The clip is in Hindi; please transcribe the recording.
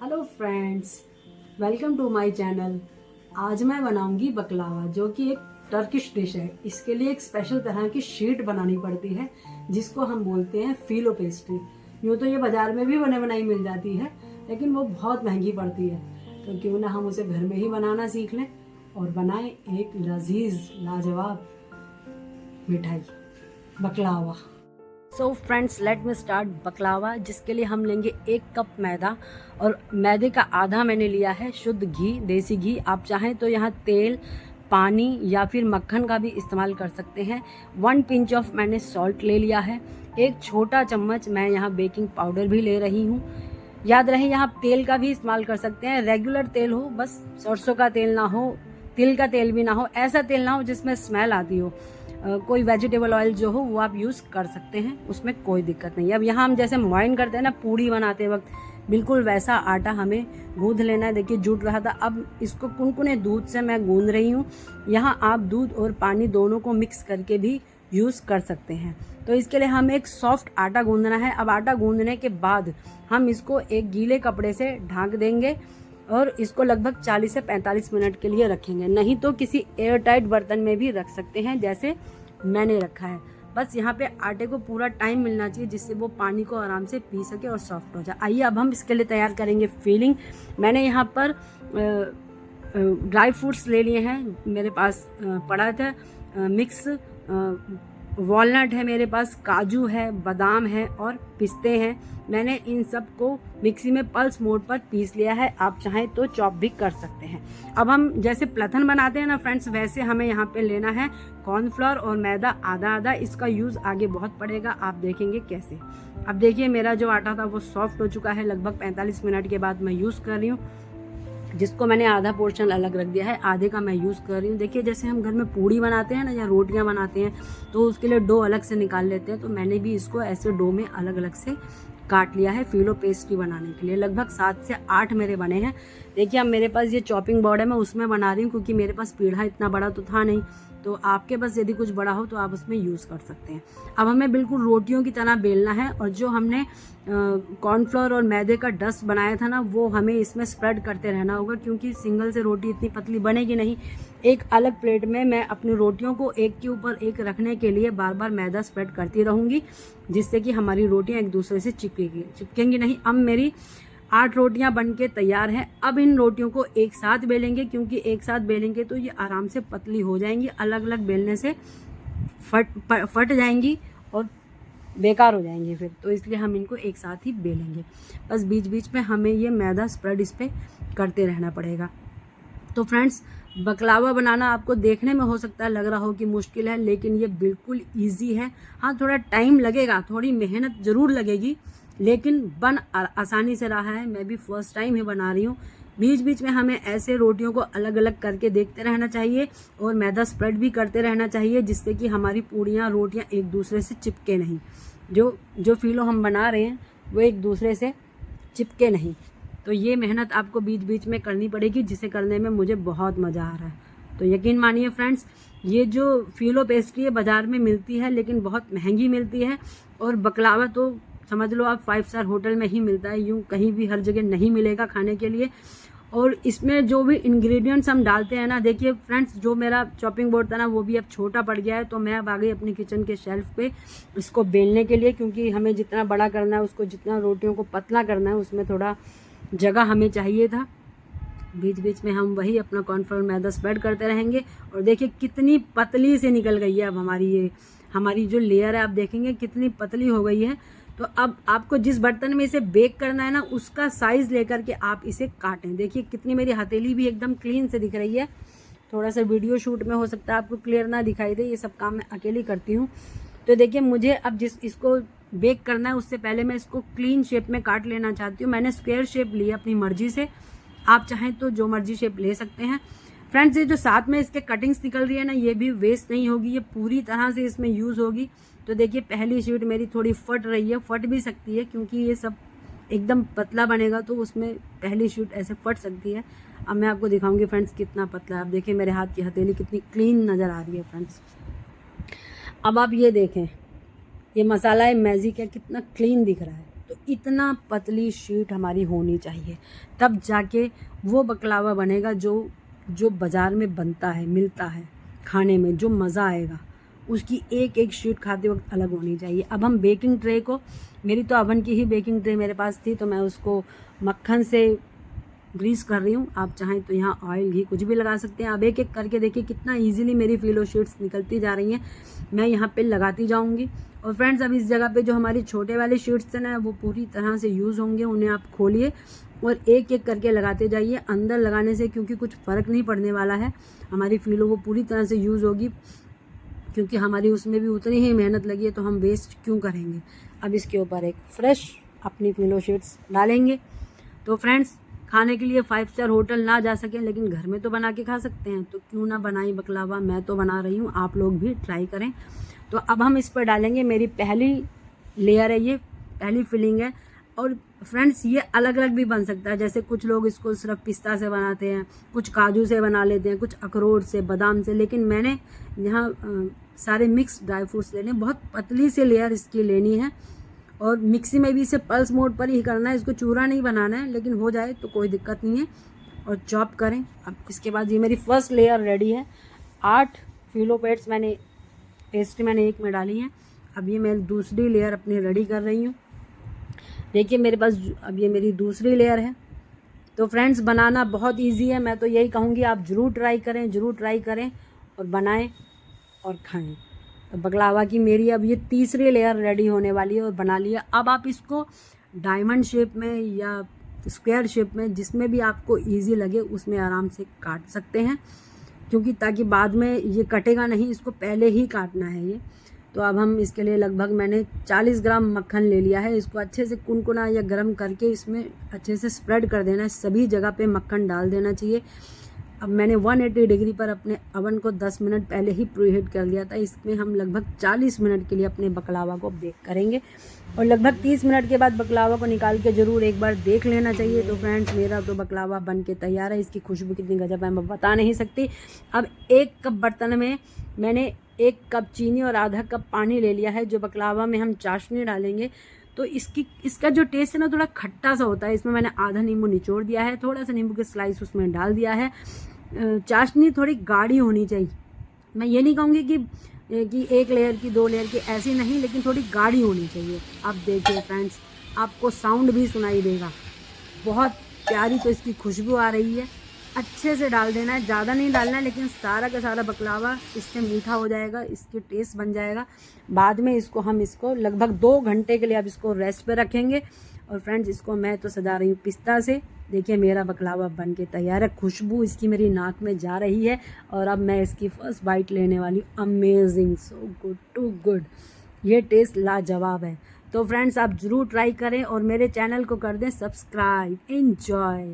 Hello friends, welcome to my channel. आज मैं बनाऊंगी बकलावा, जो कि एक टर्किश डिश है। इसके लिए एक स्पेशल तरह की शीट बनानी पड़ती है, जिसको हम बोलते हैं फिलो पेस्ट्री। यूँ तो ये बाजार में भी बने बनाई मिल जाती है, लेकिन वो बहुत महंगी पड़ती है। तो क्यों ना हम उसे घर में ही बनाना सीख लें और बनाएं एक लजीज लाजवाब मिठाई बकलावा। So friends, let me start बकलावा। जिसके लिए हम लेंगे 1 कप मैदा, और मैदे का आधा मैंने लिया है शुद्ध घी, देसी घी। आप चाहें तो यहाँ तेल, पानी या फिर मक्खन का भी इस्तेमाल कर सकते हैं। 1 पिंच ऑफ मैंने सॉल्ट ले लिया है। 1 छोटा चम्मच मैं यहाँ बेकिंग पाउडर भी ले रही हूँ। याद रहे, यहाँ तेल का भी इस्तेमाल कर सकते हैं। रेगुलर तेल हो, बस सरसों का तेल ना हो, तिल का तेल भी ना हो, ऐसा तेल ना हो जिसमें स्मेल आती हो। कोई वेजिटेबल ऑयल जो हो वो आप यूज़ कर सकते हैं, उसमें कोई दिक्कत नहीं है। अब यहाँ हम जैसे मॉइन करते हैं ना पूड़ी बनाते वक्त, बिल्कुल वैसा आटा हमें गूंद लेना है। देखिए जुट रहा था। अब इसको कुनकुने दूध से मैं गूंद रही हूँ। यहाँ आप दूध और पानी दोनों को मिक्स करके भी यूज़ कर सकते हैं। तो इसके लिए हमें एक सॉफ्ट आटा गूंदना है। अब आटा गूंदने के बाद हम इसको एक गीले कपड़े से ढक देंगे और इसको लगभग 40 से 45 मिनट के लिए रखेंगे। नहीं तो किसी एयर टाइट बर्तन में भी रख सकते हैं, जैसे मैंने रखा है। बस यहाँ पे आटे को पूरा टाइम मिलना चाहिए, जिससे वो पानी को आराम से पी सके और सॉफ्ट हो जाए। आइए अब हम इसके लिए तैयार करेंगे फिलिंग। मैंने यहाँ पर ड्राई फ्रूट्स ले लिए हैं, मेरे पास पड़ा था मिक्स। वॉलनट है मेरे पास, काजू है, बादाम है और पिस्ते हैं। मैंने इन सब को मिक्सी में पल्स मोड पर पीस लिया है। आप चाहें तो चॉप भी कर सकते हैं। अब हम जैसे प्लथन बनाते हैं ना फ्रेंड्स, वैसे हमें यहाँ पे लेना है कॉर्नफ्लोर और मैदा आधा आधा। इसका यूज़ आगे बहुत पड़ेगा, आप देखेंगे कैसे। अब देखिए मेरा जो आटा था वो सॉफ्ट हो चुका है। लगभग 45 मिनट के बाद मैं यूज़ कर रही हूँ, जिसको मैंने आधा पोर्शन अलग रख दिया है, आधे का मैं यूज़ कर रही हूँ। देखिए जैसे हम घर में पूड़ी बनाते हैं ना या रोटियां बनाते हैं, तो उसके लिए डो अलग से निकाल लेते हैं। तो मैंने भी इसको ऐसे डो में अलग अलग से काट लिया है फिलो पेस्ट्री बनाने के लिए। लगभग 7 से 8 मेरे बने हैं। देखिए अब मेरे पास ये चॉपिंग बोर्ड है, मैं उसमें बना रही हूँ, क्योंकि मेरे पास पीढ़ा इतना बड़ा तो था नहीं। तो आपके पास यदि कुछ बड़ा हो तो आप उसमें यूज़ कर सकते हैं। अब हमें बिल्कुल रोटियों की तरह बेलना है, और जो हमने कॉर्नफ्लोर और मैदे का डस्ट बनाया था ना, वो हमें इसमें स्प्रेड करते रहना होगा, क्योंकि सिंगल से रोटी इतनी पतली बनेगी नहीं। एक अलग प्लेट में मैं अपनी रोटियों को एक के ऊपर एक रखने के लिए बार बार मैदा स्प्रेड करती रहूँगी, जिससे कि हमारी रोटियां एक दूसरे से चिपकेंगी नहीं। अब मेरी 8 रोटियां बनके तैयार हैं। अब इन रोटियों को एक साथ बेलेंगे, क्योंकि एक साथ बेलेंगे तो ये आराम से पतली हो जाएंगी। अलग अलग बेलने से फट जाएंगी और बेकार हो जाएंगी फिर, तो इसलिए हम इनको एक साथ ही बेलेंगे। बस बीच बीच में हमें ये मैदा स्प्रेड इस पर करते रहना पड़ेगा। तो फ्रेंड्स, बकलावा बनाना आपको देखने में हो सकता है लग रहा हो कि मुश्किल है, लेकिन ये बिल्कुल ईजी है। हाँ, थोड़ा टाइम लगेगा, थोड़ी मेहनत ज़रूर लगेगी, लेकिन बन आसानी से रहा है। मैं भी फर्स्ट टाइम ही बना रही हूँ। बीच बीच में हमें ऐसे रोटियों को अलग अलग करके देखते रहना चाहिए और मैदा स्प्रेड भी करते रहना चाहिए, जिससे कि हमारी पूड़ियाँ रोटियाँ एक दूसरे से चिपके नहीं। जो फिलो हम बना रहे हैं वो एक दूसरे से चिपके नहीं। तो ये मेहनत आपको बीच बीच में करनी पड़ेगी, जिसे करने में मुझे बहुत मज़ा आ रहा है। तो यकीन मानिए फ्रेंड्स, ये जो फिलो पेस्ट्री है बाज़ार में मिलती है, लेकिन बहुत महंगी मिलती है। और बकलावा तो समझ लो आप 5 स्टार होटल में ही मिलता है, यूँ कहीं भी हर जगह नहीं मिलेगा खाने के लिए। और इसमें जो भी इंग्रेडिएंट्स हम डालते हैं ना, देखिए फ्रेंड्स, जो मेरा चॉपिंग बोर्ड था ना वो भी अब छोटा पड़ गया है। तो मैं अब आ गई अपनी किचन के शेल्फ पे इसको बेलने के लिए, क्योंकि हमें जितना बड़ा करना है, उसको जितना रोटियों को पतला करना है, उसमें थोड़ा जगह हमें चाहिए था। बीच बीच में हम वही अपना कॉर्नफ्लोर मैदा स्प्रेड करते रहेंगे। और देखिए कितनी पतली से निकल गई है अब हमारी जो लेयर है, आप देखेंगे कितनी पतली हो गई है। तो अब आपको जिस बर्तन में इसे बेक करना है ना, उसका साइज़ लेकर के आप इसे काटें। देखिए कितनी मेरी हथेली भी एकदम क्लीन से दिख रही है। थोड़ा सा वीडियो शूट में हो सकता है आपको क्लियर ना दिखाई दे, ये सब काम मैं अकेली करती हूँ। तो देखिए मुझे अब इसको बेक करना है, उससे पहले मैं इसको क्लीन शेप में काट लेना चाहती हूँ। मैंने स्क्वायर शेप ली अपनी मर्जी से, आप चाहें तो जो मर्जी शेप ले सकते हैं। फ्रेंड्स, ये जो साथ में इसके कटिंग्स निकल रही है ना, ये भी वेस्ट नहीं होगी, ये पूरी तरह से इसमें यूज़ होगी। तो देखिए पहली शीट मेरी थोड़ी फट रही है, फट भी सकती है, क्योंकि ये सब एकदम पतला बनेगा तो उसमें पहली शीट ऐसे फट सकती है। अब मैं आपको दिखाऊंगी फ्रेंड्स कितना पतला है। आप देखिए मेरे हाथ की हथेली कितनी क्लीन नज़र आ रही है फ्रेंड्स। अब आप ये देखें, ये मसाला है मैजिक है, कितना क्लीन दिख रहा है। तो इतना पतली शीट हमारी होनी चाहिए, तब जाके वो बकलावा बनेगा जो बाज़ार में बनता है, मिलता है खाने में, जो मज़ा आएगा। उसकी एक एक शीट खाते वक्त अलग होनी चाहिए। अब हम बेकिंग ट्रे को, मेरी तो अवन की ही बेकिंग ट्रे मेरे पास थी, तो मैं उसको मक्खन से ग्रीस कर रही हूँ। आप चाहें तो यहाँ ऑयल, घी कुछ भी लगा सकते हैं। अब एक एक करके देखिए कितना इजीली मेरी फिलो शीट्स निकलती जा रही हैं। मैं यहाँ पे लगाती जाऊँगी। और फ्रेंड्स, अब इस जगह पे जो हमारी छोटे वाले शीट्स हैं ना, वो पूरी तरह से यूज़ होंगे। उन्हें आप खोलिए और एक एक करके लगाते जाइए। अंदर लगाने से क्योंकि कुछ फ़र्क नहीं पड़ने वाला है, हमारी फिलो वो पूरी तरह से यूज़ होगी, क्योंकि हमारी उसमें भी उतनी ही मेहनत लगी है, तो हम वेस्ट क्यों करेंगे। अब इसके ऊपर एक फ्रेश अपनी फिलो शीट्स डालेंगे। तो फ्रेंड्स, खाने के लिए 5 स्टार होटल ना जा सकें, लेकिन घर में तो बना के खा सकते हैं, तो क्यों ना बनाई बकलावा। मैं तो बना रही हूँ, आप लोग भी ट्राई करें। तो अब हम इस पर डालेंगे, मेरी पहली लेयर है, ये पहली फिलिंग है। और फ्रेंड्स, ये अलग अलग भी बन सकता है। जैसे कुछ लोग इसको सिर्फ पिस्ता से बनाते हैं, कुछ काजू से बना लेते हैं, कुछ अखरोट से, बादाम से, लेकिन मैंने यहाँ सारे मिक्स ड्राई फ्रूट्स लेने। बहुत पतली सी लेयर इसकी लेनी है, और मिक्सी में भी इसे पल्स मोड पर ही करना है, इसको चूरा नहीं बनाना है, लेकिन हो जाए तो कोई दिक्कत नहीं है। और चॉप करें। अब इसके बाद ये मेरी फर्स्ट लेयर रेडी है। 8 फिलो पेस्ट्री मैंने एक में डाली है। अब ये मैं दूसरी लेयर अपनी रेडी कर रही हूँ। देखिए मेरे पास अब ये मेरी दूसरी लेयर है। तो फ्रेंड्स, बनाना बहुत ईजी है। मैं तो यही कहूँगी, आप ज़रूर ट्राई करें और बनाएं और खाएं। तो बकलावा की मेरी अब ये तीसरी लेयर रेडी होने वाली है और बना लिया। अब आप इसको डायमंड शेप में या स्क्वायर शेप में, जिसमें भी आपको इजी लगे, उसमें आराम से काट सकते हैं, क्योंकि ताकि बाद में ये कटेगा नहीं, इसको पहले ही काटना है ये। तो अब हम इसके लिए लगभग मैंने 40 ग्राम मक्खन ले लिया है। इसको अच्छे से कुनकुना या गर्म करके इसमें अच्छे से स्प्रेड कर देना है। सभी जगह पे मक्खन डाल देना चाहिए। अब मैंने 180 डिग्री पर अपने अवन को 10 मिनट पहले ही प्रीहीट कर लिया था। इसमें हम लगभग 40 मिनट के लिए अपने बकलावा को बेक करेंगे, और लगभग 30 मिनट के बाद बकलावा को निकाल के ज़रूर एक बार देख लेना चाहिए। तो फ्रेंड्स, मेरा तो बकलावा बन के तैयार है। इसकी खुशबू कितनी गजब है, मैं बता नहीं सकती। अब 1 कप बर्तन में मैंने 1 कप चीनी और आधा कप पानी ले लिया है। जो बकलावा में हम चाशनी डालेंगे, तो इसका जो टेस्ट है ना, थोड़ा खट्टा सा होता है। इसमें मैंने आधा नींबू निचोड़ दिया है, थोड़ा सा नींबू के स्लाइस उसमें डाल दिया है। चाशनी थोड़ी गाढ़ी होनी चाहिए। मैं ये नहीं कहूँगी कि 1 लेयर की 2 लेयर की, ऐसी नहीं, लेकिन थोड़ी गाढ़ी होनी चाहिए। अब देखिए फ्रेंड्स, आपको साउंड भी सुनाई देगा। बहुत प्यारी तो इसकी खुशबू आ रही है। अच्छे से डाल देना है, ज़्यादा नहीं डालना है, लेकिन सारा का सारा बकलावा इससे मीठा हो जाएगा, इसके टेस्ट बन जाएगा। बाद में हम इसको लगभग 2 घंटे के लिए अब इसको रेस्ट पे रखेंगे। और फ्रेंड्स, इसको मैं तो सजा रही हूँ पिस्ता से। देखिए मेरा बकलावा बन के तैयार है। खुशबू इसकी मेरी नाक में जा रही है, और अब मैं इसकी फर्स्ट बाइट लेने वाली हूँ। Amazing, so good, too good. ये टेस्ट लाजवाब है। तो फ्रेंड्स, आप ज़रूर ट्राई करें और मेरे चैनल को कर दें सब्सक्राइब। एंजॉय।